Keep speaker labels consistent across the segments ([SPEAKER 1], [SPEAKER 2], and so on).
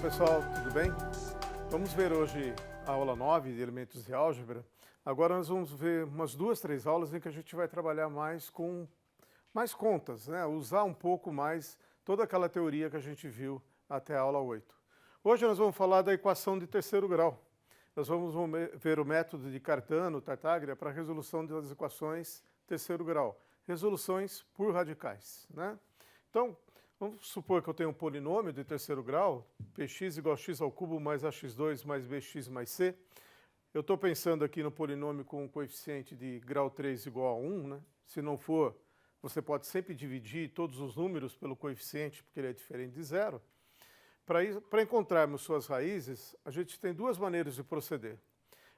[SPEAKER 1] pessoal, tudo bem? Vamos ver hoje a aula 9 de elementos de álgebra. Agora nós vamos ver umas 2, 3 aulas em que a gente vai trabalhar mais com mais contas, né? Usar um pouco mais toda aquela teoria que a gente viu até a aula 8. Hoje nós vamos falar da equação de terceiro grau. Nós vamos ver o método de Cartano, Tartaglia, para a resolução das equações terceiro grau. Resoluções por radicais, né? Então, vamos supor que eu tenho um polinômio de terceiro grau, px igual a x ao cubo mais ax2 mais bx mais c. Eu estou pensando aqui no polinômio com um coeficiente de grau 3 igual a 1, né? Se não for, você pode sempre dividir todos os números pelo coeficiente, porque ele é diferente de zero. Para encontrarmos suas raízes, a gente tem duas maneiras de proceder.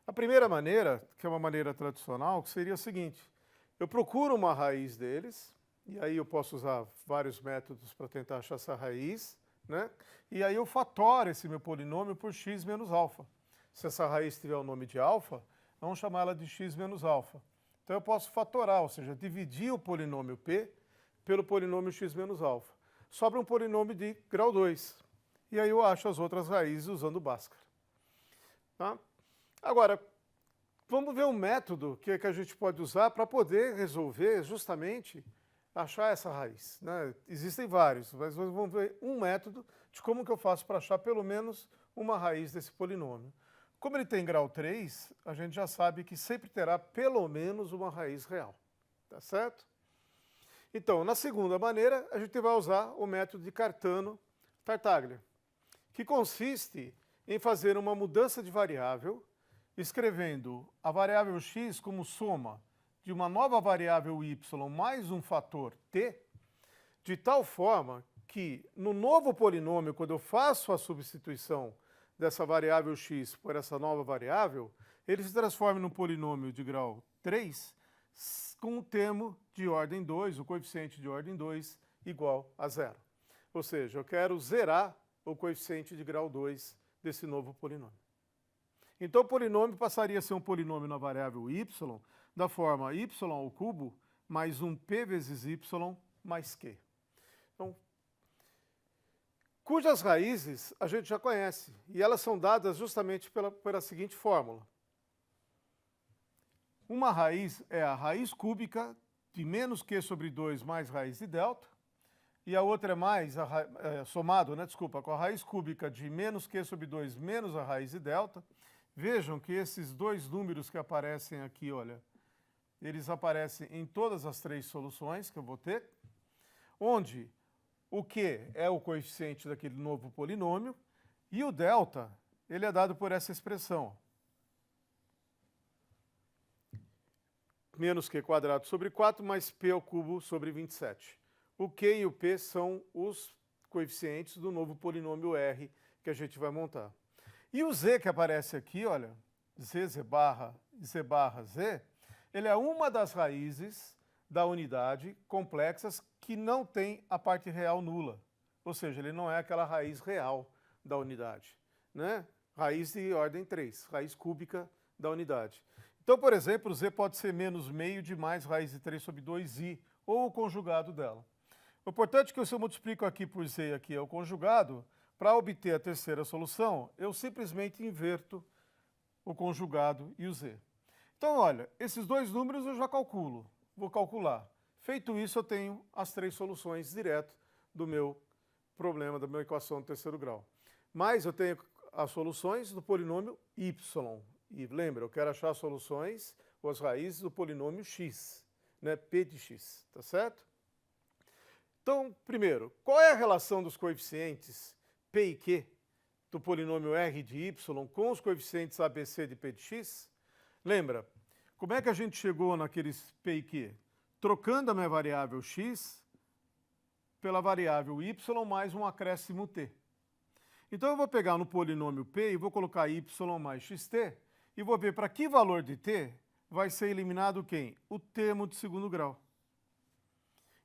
[SPEAKER 1] A primeira maneira, que é uma maneira tradicional, que seria a seguinte: eu procuro uma raiz deles, e aí eu posso usar vários métodos para tentar achar essa raiz, né? E aí eu fatoro esse meu polinômio por x menos alfa. Se essa raiz tiver o nome de alfa, vamos chamá-la de x menos alfa. Então eu posso fatorar, ou seja, dividir o polinômio p pelo polinômio x menos alfa. Sobra um polinômio de grau 2. E aí eu acho as outras raízes usando Bhaskara. Tá? Agora, vamos ver um método que a gente pode usar para poder resolver justamente achar essa raiz, né? Existem vários, mas nós vamos ver um método de como que eu faço para achar pelo menos uma raiz desse polinômio. Como ele tem grau 3, a gente já sabe que sempre terá pelo menos uma raiz real, tá certo? Então, na segunda maneira, a gente vai usar o método de Cartano-Tartaglia, que consiste em fazer uma mudança de variável, escrevendo a variável x como soma de uma nova variável y mais um fator t, de tal forma que no novo polinômio, quando eu faço a substituição dessa variável x por essa nova variável, ele se transforma num polinômio de grau 3 com um termo de ordem 2, o coeficiente de ordem 2 igual a zero. Ou seja, eu quero zerar o coeficiente de grau 2 desse novo polinômio. Então o polinômio passaria a ser um polinômio na variável y, da forma y ao cubo mais um p vezes y mais q. Então, cujas raízes a gente já conhece, e elas são dadas justamente pela seguinte fórmula. Uma raiz é a raiz cúbica de menos q sobre 2 mais raiz de delta, e a outra é mais, somado, né, desculpa, com a raiz cúbica de menos q sobre 2 menos a raiz de delta. Vejam que esses dois números que aparecem aqui, olha, eles aparecem em todas as três soluções que eu vou ter, onde o q é o coeficiente daquele novo polinômio, e o delta, ele é dado por essa expressão. Menos q quadrado sobre 4 mais p ao cubo sobre 27. O q e o p são os coeficientes do novo polinômio r que a gente vai montar. E o z que aparece aqui, olha, z barra z, ele é uma das raízes da unidade complexas que não tem a parte real nula. Ou seja, ele não é aquela raiz real da unidade, né? Raiz de ordem 3, raiz cúbica da unidade. Então, por exemplo, z pode ser menos meio de mais raiz de 3 sobre 2i, ou o conjugado dela. O importante é que se eu multiplico aqui por z, aqui é o conjugado, para obter a terceira solução, eu simplesmente inverto o conjugado e o z. Então, olha, esses dois números eu já calculo, vou calcular. Feito isso, eu tenho as três soluções direto do meu problema, da minha equação do terceiro grau. Mas eu tenho as soluções do polinômio y. E lembra, eu quero achar as soluções ou as raízes do polinômio x, né, p de x, tá certo? Então, primeiro, qual é a relação dos coeficientes p e q do polinômio r de y com os coeficientes ABC de p de x? Lembra, como é que a gente chegou naqueles p e q? Trocando a minha variável x pela variável y mais um acréscimo t. Então eu vou pegar no polinômio p e vou colocar y mais xt e vou ver para que valor de t vai ser eliminado quem? O termo de segundo grau.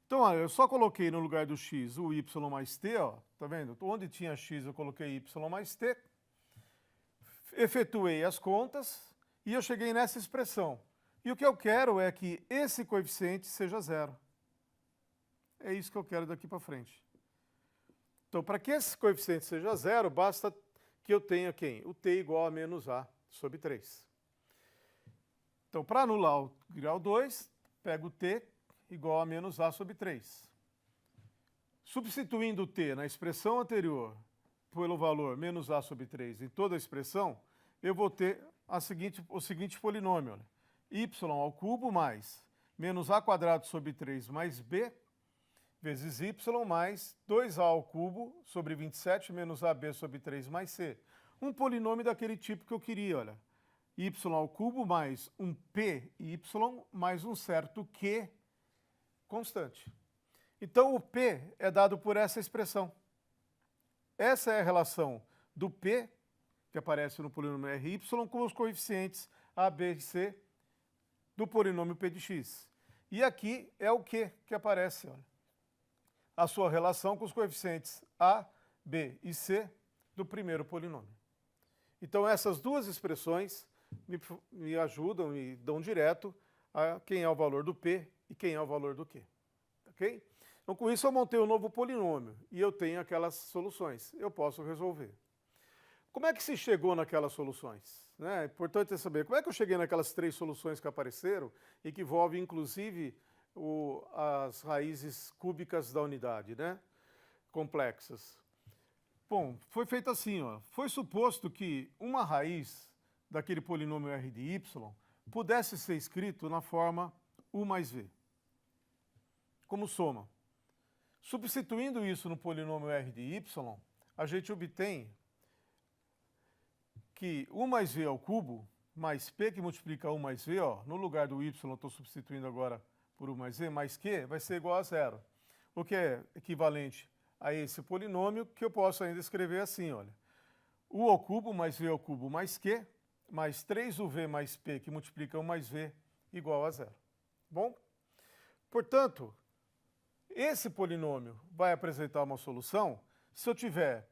[SPEAKER 1] Então, olha, eu só coloquei no lugar do x o y mais t, ó, tá vendo? Onde tinha x eu coloquei y mais t, efetuei as contas e eu cheguei nessa expressão. E o que eu quero é que esse coeficiente seja zero. É isso que eu quero daqui para frente. Então, Então, para que esse coeficiente seja zero, basta que eu tenha quem? O t igual a menos a sobre 3. Então, para anular o grau 2, pego o t igual a menos a sobre 3. Substituindo o t na expressão anterior pelo valor menos a sobre 3 em toda a expressão, eu vou ter o seguinte polinômio. Olha, y ao cubo mais menos a quadrado sobre 3 mais b vezes y mais 2a ao cubo sobre 27 menos ab sobre 3 mais c. Um polinômio daquele tipo que eu queria, olha. Y ao cubo mais um py mais um certo q constante. Então, o p é dado por essa expressão. Essa é a relação do p, que aparece no polinômio ry, com os coeficientes a, b e c do polinômio p de x. E aqui é o q que aparece, olha. A sua relação com os coeficientes a, b e c do primeiro polinômio. Então, essas duas expressões me ajudam e dão direto a quem é o valor do p e quem é o valor do q. Ok? Então, com isso, eu montei um novo polinômio e eu tenho aquelas soluções. Eu posso resolver. Como é que se chegou naquelas soluções? É importante saber como é que eu cheguei naquelas 3 soluções que apareceram e que envolvem, inclusive, as raízes cúbicas da unidade, né? Complexas. Bom, foi feito assim, ó. Foi suposto que uma raiz daquele polinômio r de y pudesse ser escrito na forma u mais v, como soma. Substituindo isso no polinômio r de y, a gente obtém que u mais v ao cubo mais p que multiplica u mais v, ó, no lugar do y eu estou substituindo agora por u mais v, mais q, vai ser igual a zero. O que é equivalente a esse polinômio, que eu posso ainda escrever assim, olha. U ao cubo mais v ao cubo mais q, mais 3uv mais p que multiplica u mais v igual a zero. Bom? Portanto, esse polinômio vai apresentar uma solução se eu tiver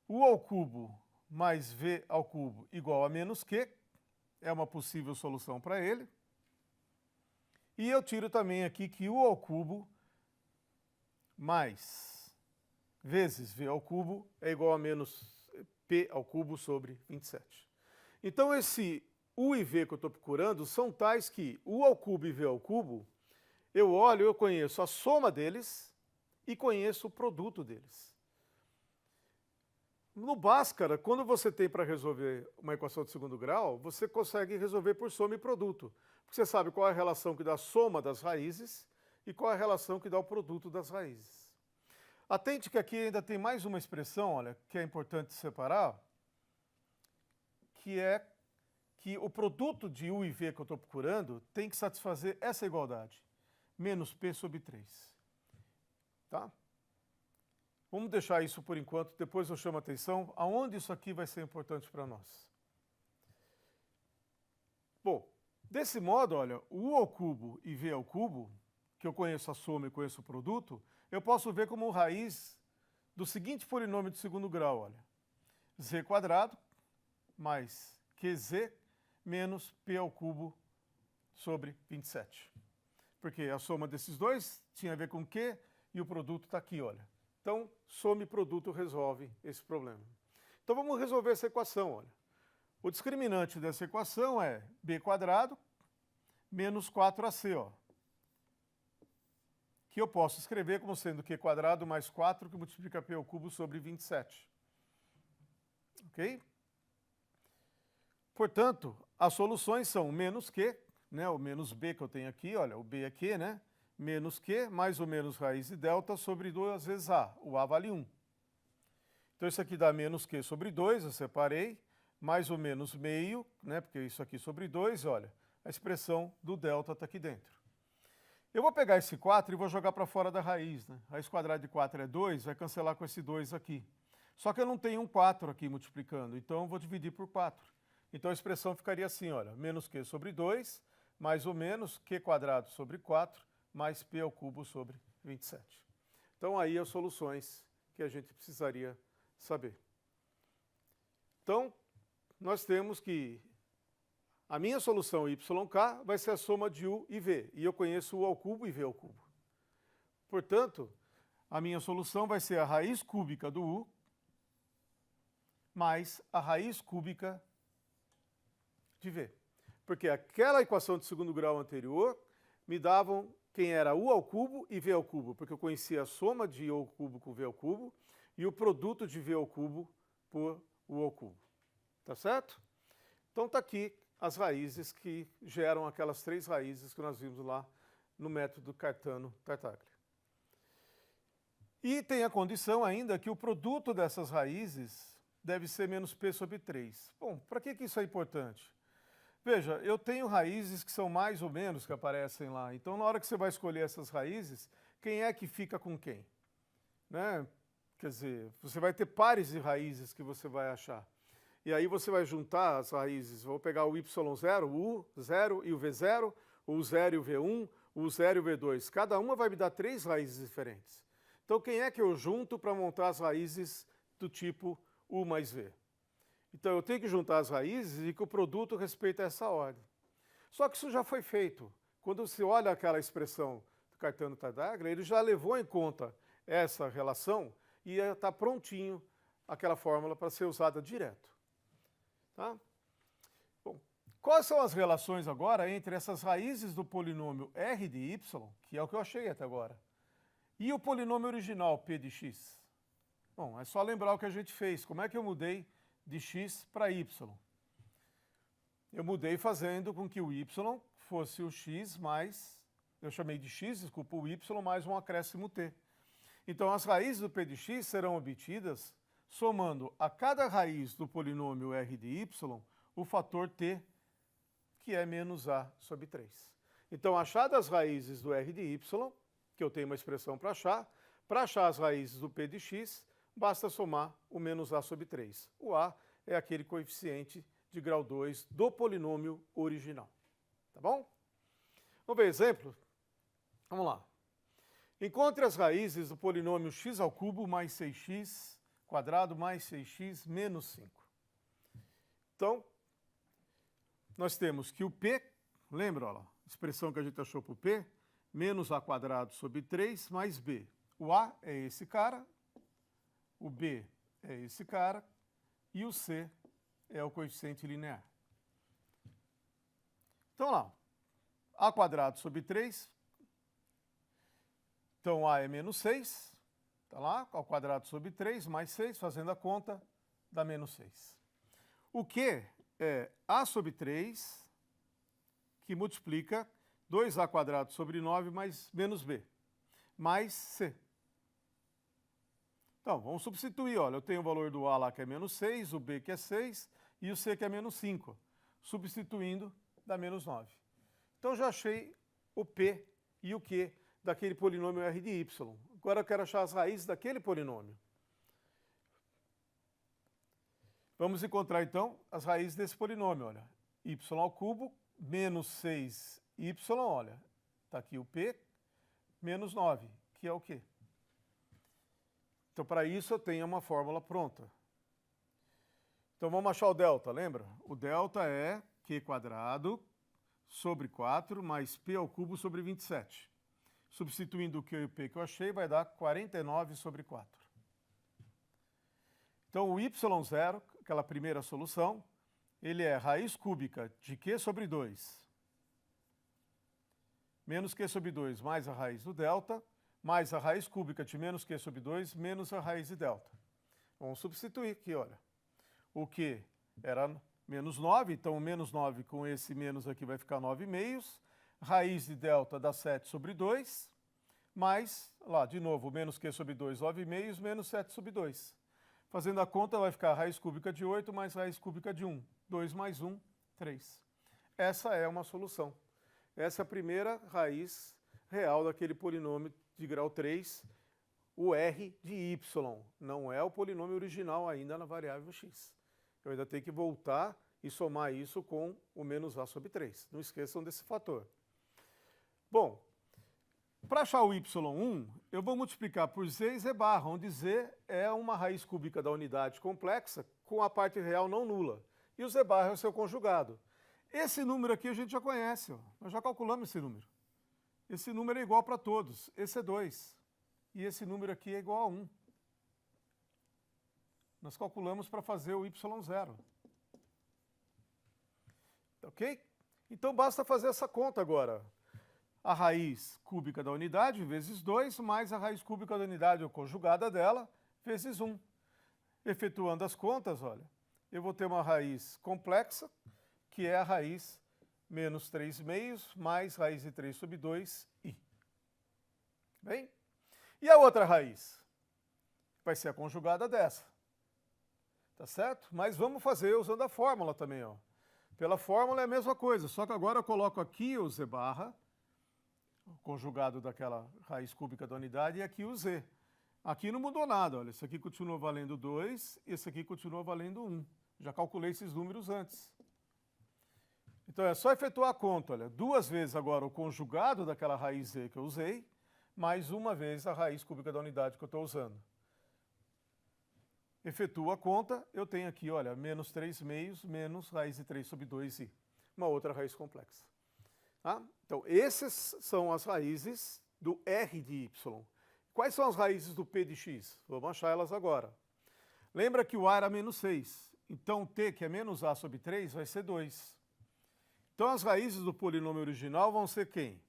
[SPEAKER 1] u ao cubo mais v ao cubo igual a menos q, é uma possível solução para ele. E eu tiro também aqui que u ao cubo mais vezes v ao cubo é igual a menos p ao cubo sobre 27. Então, esse u e v que eu estou procurando são tais que u ao cubo e v ao cubo, eu olho, eu conheço a soma deles e conheço o produto deles. No Bhaskara, quando você tem para resolver uma equação de segundo grau, você consegue resolver por soma e produto. Porque você sabe qual é a relação que dá a soma das raízes e qual é a relação que dá o produto das raízes. Atente que aqui ainda tem mais uma expressão, olha, que é importante separar, que é que o produto de u e v que eu estou procurando tem que satisfazer essa igualdade, menos p sobre 3. Tá? Vamos deixar isso por enquanto, depois eu chamo a atenção aonde isso aqui vai ser importante para nós. Bom, desse modo, olha, o u ao cubo e v ao cubo, que eu conheço a soma e conheço o produto, eu posso ver como raiz do seguinte polinômio de segundo grau, olha. Z quadrado mais qz menos p ao cubo sobre 27. Porque a soma desses dois tinha a ver com q e o produto está aqui, olha. Então, soma e produto resolve esse problema. Então, vamos resolver essa equação, olha. O discriminante dessa equação é b quadrado menos 4ac, ó. Que eu posso escrever como sendo q quadrado mais 4 que multiplica p ao cubo sobre 27. Ok? Portanto, as soluções são menos q, né, o menos b que eu tenho aqui, olha, o b é q, né? Menos q, mais ou menos raiz de delta sobre 2 vezes a. O a vale 1. Então, isso aqui dá menos q sobre 2, eu separei, mais ou menos meio, né, porque isso aqui sobre 2, olha, a expressão do delta está aqui dentro. Eu vou pegar esse 4 e vou jogar para fora da raiz, né? Raiz quadrada de 4 é 2, vai cancelar com esse 2 aqui. Só que eu não tenho um 4 aqui multiplicando, então eu vou dividir por 4. Então, a expressão ficaria assim, olha, menos q sobre 2, mais ou menos q quadrado sobre 4, mais p ao cubo sobre 27. Então, aí as soluções que a gente precisaria saber. Então, nós temos que a minha solução yk vai ser a soma de u e v, e eu conheço u ao cubo e v ao cubo. Portanto, a minha solução vai ser a raiz cúbica do u mais a raiz cúbica de v. Porque aquela equação de segundo grau anterior me davam quem era u ao cubo e v ao cubo, porque eu conhecia a soma de u ao cubo com v ao cubo e o produto de v ao cubo por u ao cubo. Tá certo? Então tá aqui as raízes que geram aquelas três raízes que nós vimos lá no método Cartano-Tartaglia. E tem a condição ainda que o produto dessas raízes deve ser menos p sobre 3. Bom, para que isso é importante? Veja, eu tenho raízes que são mais ou menos que aparecem lá. Então, na hora que você vai escolher essas raízes, quem é que fica com quem? Né? Quer dizer, você vai ter pares de raízes que você vai achar. E aí você vai juntar as raízes. Vou pegar o y0, o u0 e o v0, o u0 e o v1, o u0 e o v2. Cada uma vai me dar três raízes diferentes. Então, quem é que eu junto para montar as raízes do tipo u mais v? Então, eu tenho que juntar as raízes e que o produto respeita essa ordem. Só que isso já foi feito. Quando você olha aquela expressão do Cartano-Tartaglia, ele já levou em conta essa relação e está prontinho aquela fórmula para ser usada direto. Tá? Bom, quais são as relações agora entre essas raízes do polinômio r de y, que é o que eu achei até agora, e o polinômio original p de x? Bom, é só lembrar o que a gente fez. Como é que eu mudei de x para y? Eu mudei fazendo com que o y fosse o x mais, eu chamei de x, desculpa, o y mais um acréscimo t. Então, as raízes do p de x serão obtidas somando a cada raiz do polinômio r de y o fator t, que é menos a sobre 3. Então, achadas as raízes do r de y, que eu tenho uma expressão para achar as raízes do p de x, basta somar o menos a sobre 3. O a é aquele coeficiente de grau 2 do polinômio original. Tá bom? Vamos ver exemplo? Vamos lá. Encontre as raízes do polinômio x ao cubo mais 6x quadrado mais 6x menos 5. Então, nós temos que o p, lembra, olha lá, expressão que a gente achou para o p, menos a quadrado sobre 3 mais b. O a é esse cara, o b é esse cara e o c é o coeficiente linear. Então, lá, a quadrado sobre 3, então a é menos 6, está lá, ao quadrado sobre 3 mais 6, fazendo a conta, dá menos 6. O q é a sobre 3, que multiplica 2a quadrado sobre 9 mais menos b, mais c. Então, vamos substituir, olha, eu tenho o valor do a lá que é menos 6, o b que é 6 e o c que é menos 5. Substituindo, dá menos 9. Então, já achei o p e o q daquele polinômio r de y. Agora eu quero achar as raízes daquele polinômio. Vamos encontrar, então, as raízes desse polinômio, olha. Y ao cubo menos 6y, olha, está aqui o p, menos 9, que é o quê? Então, para isso, eu tenho uma fórmula pronta. Então, vamos achar o delta, lembra? O delta é q quadrado sobre 4 mais p ao cubo sobre 27. Substituindo o q e o p que eu achei, vai dar 49 sobre 4. Então, o y0, aquela primeira solução, ele é raiz cúbica de q sobre 2 menos q sobre 2 mais a raiz do delta, mais a raiz cúbica de menos q sobre 2 menos a raiz de delta. Vamos substituir aqui, olha. O q era menos 9, então o menos 9 com esse menos aqui vai ficar 9 meios. Raiz de delta dá 7 sobre 2, mais, lá, de novo, menos q sobre 2, 9 meios, menos 7 sobre 2. Fazendo a conta, vai ficar raiz cúbica de 8 mais raiz cúbica de 1. 2 mais 1, 3. Essa é uma solução. Essa é a primeira raiz real daquele polinômio de grau 3, o r de y. Não é o polinômio original ainda na variável x. Eu ainda tenho que voltar e somar isso com o menos a sobre 3. Não esqueçam desse fator. Bom, para achar o y1, eu vou multiplicar por z e z barra, onde z é uma raiz cúbica da unidade complexa com a parte real não nula. E o z barra é o seu conjugado. Esse número aqui a gente já conhece, ó. Nós já calculamos esse número. Esse número é igual para todos. Esse é 2. e esse número aqui é igual a 1. Nós calculamos para fazer o y0. Ok? Então basta fazer essa conta agora. A raiz cúbica da unidade vezes 2, mais a raiz cúbica da unidade ou conjugada dela, vezes 1. Efetuando as contas, olha, eu vou ter uma raiz complexa, que é a raiz menos 3 meios, mais raiz de 3 sobre 2i. Bem? E a outra raiz? Vai ser a conjugada dessa. Tá certo? Mas vamos fazer usando a fórmula também, ó. Pela fórmula é a mesma coisa, só que agora eu coloco aqui o z barra, o conjugado daquela raiz cúbica da unidade, e aqui o z. Aqui não mudou nada, olha, esse aqui continua valendo 2, esse aqui continua valendo 1. Já calculei esses números antes. Então é só efetuar a conta, olha, 2 vezes agora o conjugado daquela raiz z que eu usei, mais 1 vez a raiz cúbica da unidade que eu estou usando. Efetuo a conta, eu tenho aqui, olha, menos 3 meios menos raiz de 3 sobre 2i. Uma outra raiz complexa. Tá? Então, essas são as raízes do r de y. Quais são as raízes do p de x? Vamos achar elas agora. Lembra que o a era menos 6. Então, o t, que é menos a sobre 3, vai ser 2. Então, as raízes do polinômio original vão ser quem?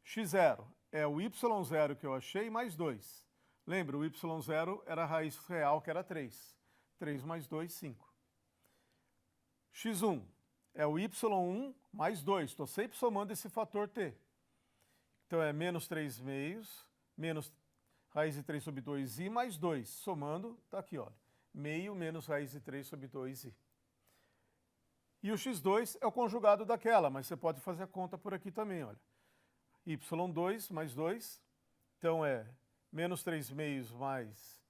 [SPEAKER 1] x0 é o y0 que eu achei mais 2. Lembra, o y0 era a raiz real, que era 3. 3 mais 2, 5. x1 é o y1 mais 2. Estou sempre somando esse fator t. Então, é menos 3 meios, menos raiz de 3 sobre 2i mais 2. Somando, está aqui, olha. Meio menos raiz de 3 sobre 2i. E o x2 é o conjugado daquela, mas você pode fazer a conta por aqui também, olha. y2 mais 2, então é menos 3 meios mais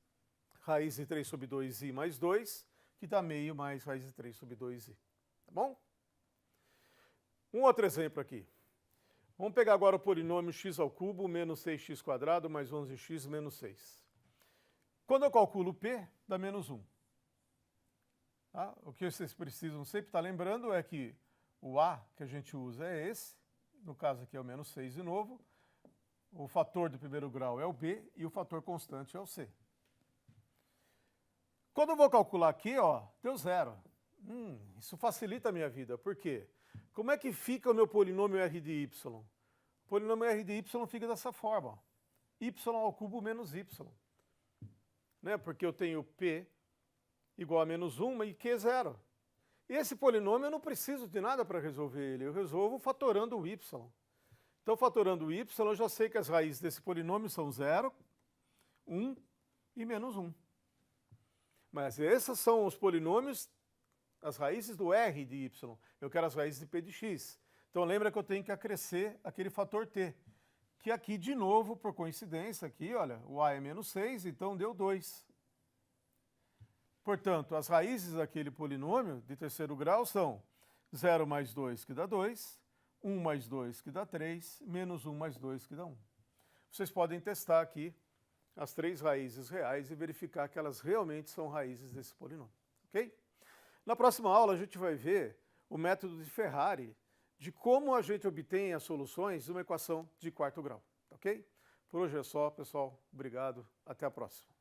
[SPEAKER 1] raiz de 3 sobre 2i mais 2, que dá meio mais raiz de 3 sobre 2i. Tá bom? Um outro exemplo aqui. Vamos pegar agora o polinômio x ao cubo menos 6x quadrado mais 11x menos 6. Quando eu calculo o p, dá menos 1. Tá? O que vocês precisam sempre estar lembrando é que o a que a gente usa é esse, no caso aqui é o menos 6 de novo, o fator do primeiro grau é o b e o fator constante é o c. Quando eu vou calcular aqui, ó, deu 0. Isso facilita a minha vida, por quê? Como é que fica o meu polinômio r de y? O polinômio r de y fica dessa forma, ó. Y ao cubo menos y. Né? Porque eu tenho p igual a menos 1 e q 0. Esse polinômio eu não preciso de nada para resolver ele, eu resolvo fatorando o y. Então, fatorando o y, eu já sei que as raízes desse polinômio são 0, 1 e menos 1. Mas esses são os polinômios, as raízes do r de y. Eu quero as raízes de p de x. Então, lembra que eu tenho que acrescer aquele fator t, que aqui, de novo, por coincidência, aqui, olha, o a é menos 6, então deu 2. Portanto, as raízes daquele polinômio de terceiro grau são 0 mais 2, que dá 2, 1 mais 2, que dá 3, menos 1 mais 2, que dá 1. Vocês podem testar aqui as 3 raízes reais e verificar que elas realmente são raízes desse polinômio, ok? Na próxima aula, a gente vai ver o método de Ferrari, de como a gente obtém as soluções de uma equação de quarto grau, ok? Por hoje é só, pessoal. Obrigado. Até a próxima.